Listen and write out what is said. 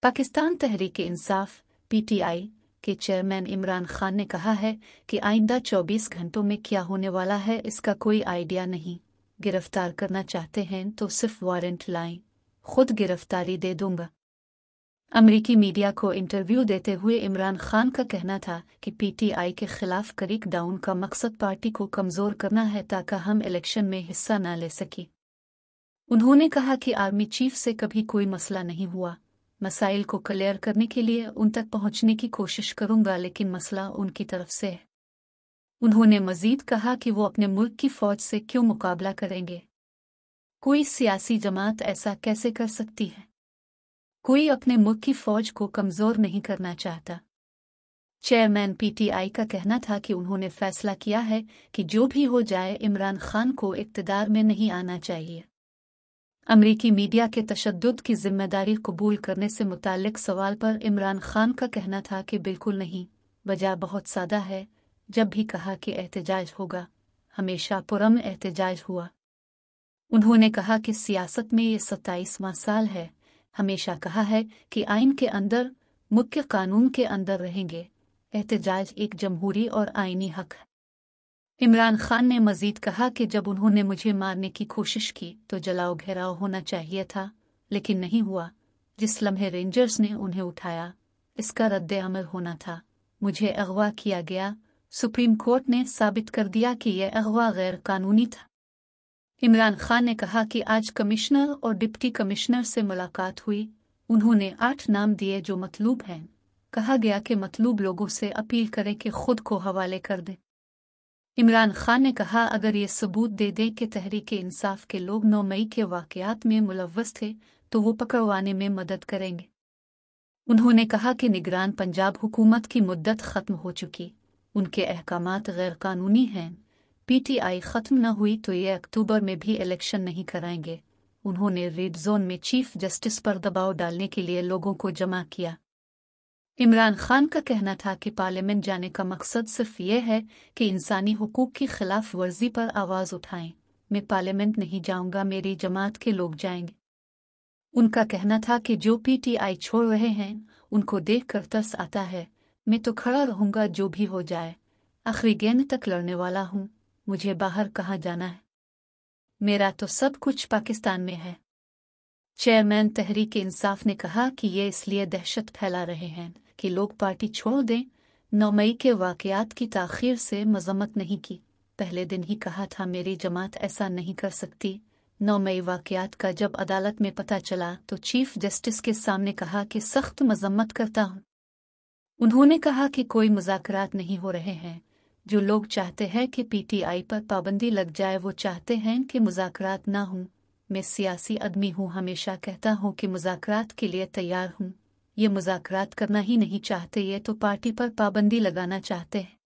Pakistan Tehreek-e-Insaf (PTI) के chairman Imran Khan ने कहा है कि आइंदा 24 घंटों में क्या होने वाला है इसका कोई आइडिया नहीं। गिरफ्तार करना चाहते हैं तो सिर्फ वारंट लाएं, खुद गिरफ्तारी दे दूंगा। अमेरिकी मीडिया को इंटरव्यू देते हुए इमरान खान का कहना था कि पीटीआई के खिलाफ क्रैकडाउन का मकसद पार्टी को कमजोर करना है ताकि हम इलेक्शन में हिस्सा न ले सकें। उन्होंने कहा कि आर्मी चीफ से कभी कोई मसला नहीं हुआ, मसाइल को क्लियर करने के लिए उन तक पहुंचने की कोशिश करूंगा, लेकिन मसला उनकी तरफ से है। उन्होंने मजीद कहा कि वो अपने मुल्क की फौज से क्यों मुकाबला करेंगे। कोई सियासी जमात ऐसा कैसे कर सकती है? कोई अपने मुल्क की फौज को कमजोर नहीं करना चाहता। चेयरमैन पीटीआई का कहना था कि उन्होंने फैसला किया है कि जो भी हो जाए इमरान खान को इक़्तिदार में नहीं आना चाहिए। अमेरिकी मीडिया के तशद्दुद की जिम्मेदारी कबूल करने से मुताल्लिक सवाल पर इमरान खान का कहना था कि बिल्कुल नहीं, वजह बहुत सादा है। जब भी कहा कि एहतजाज होगा, हमेशा पुरअमन एहतजाज हुआ। उन्होंने कहा कि सियासत में ये 27वां साल है, हमेशा कहा है कि आइन के अंदर, मुख्य कानून के अंदर रहेंगे। एहतजाज एक जमहूरी और आइनी हक है। इमरान खान ने मजीद कहा कि जब उन्होंने मुझे मारने की कोशिश की तो जलाओ घेराव होना चाहिए था, लेकिन नहीं हुआ। जिस लम्हे रेंजर्स ने उन्हें उठाया, इसका रद्द अमल होना था। मुझे अगवा किया गया। सुप्रीम कोर्ट ने साबित कर दिया कि यह अगवा गैर कानूनी था। इमरान खान ने कहा कि आज कमिश्नर और डिप्टी कमिश्नर से मुलाकात हुई। उन्होंने 8 नाम दिए जो मतलूब हैं। कहा गया कि मतलूब लोगों से अपील करें कि खुद को हवाले कर दें। इमरान खान ने कहा अगर ये सबूत दे दें कि तहरीक-ए-इंसाफ के लोग 9 मई के वाक़यात में मुलव्वस थे तो वो पकड़वाने में मदद करेंगे। उन्होंने कहा कि निगरान पंजाब हुकूमत की मुद्दत ख़त्म हो चुकी, उनके अहकामात गैर कानूनी हैं। पीटीआई ख़त्म न हुई तो ये अक्टूबर में भी इलेक्शन नहीं कराएंगे। उन्होंने रेड जोन में चीफ जस्टिस पर दबाव डालने के लिए लोगों को जमा किया। इमरान खान का कहना था कि पार्लियामेंट जाने का मकसद सिर्फ ये है कि इंसानी हुकूक की खिलाफ वर्जी पर आवाज़ उठाएं। मैं पार्लियामेंट नहीं जाऊंगा, मेरी जमात के लोग जाएंगे। उनका कहना था कि जो पीटीआई छोड़ रहे हैं उनको देख कर तरस आता है। मैं तो खड़ा रहूंगा जो भी हो जाए, आखिरी गेंद तक लड़ने वाला हूं। मुझे बाहर कहाँ जाना है? मेरा तो सब कुछ पाकिस्तान में है। चेयरमैन तहरीक-ए-इंसाफ ने कहा कि ये इसलिए दहशत फैला रहे हैं कि लोग पार्टी छोड़ दें। 9 मई के वाक़यात की ताख़ीर से मज़म्मत नहीं की। पहले दिन ही कहा था मेरी जमात ऐसा नहीं कर सकती। 9 मई वाक़यात का जब अदालत में पता चला तो चीफ जस्टिस के सामने कहा कि सख्त मज़म्मत करता हूँ। उन्होंने कहा कि कोई मुज़ाकरात नहीं हो रहे हैं। जो लोग चाहते हैं कि पीटीआई पर पाबंदी लग जाए वो चाहते हैं कि मुज़ाकरात ना हों। मैं सियासी आदमी हूँ, हमेशा कहता हूँ कि मुज़ाकरात के लिए तैयार हूँ। ये मुज़ाकरात करना ही नहीं चाहते, ये तो पार्टी पर पाबंदी लगाना चाहते हैं।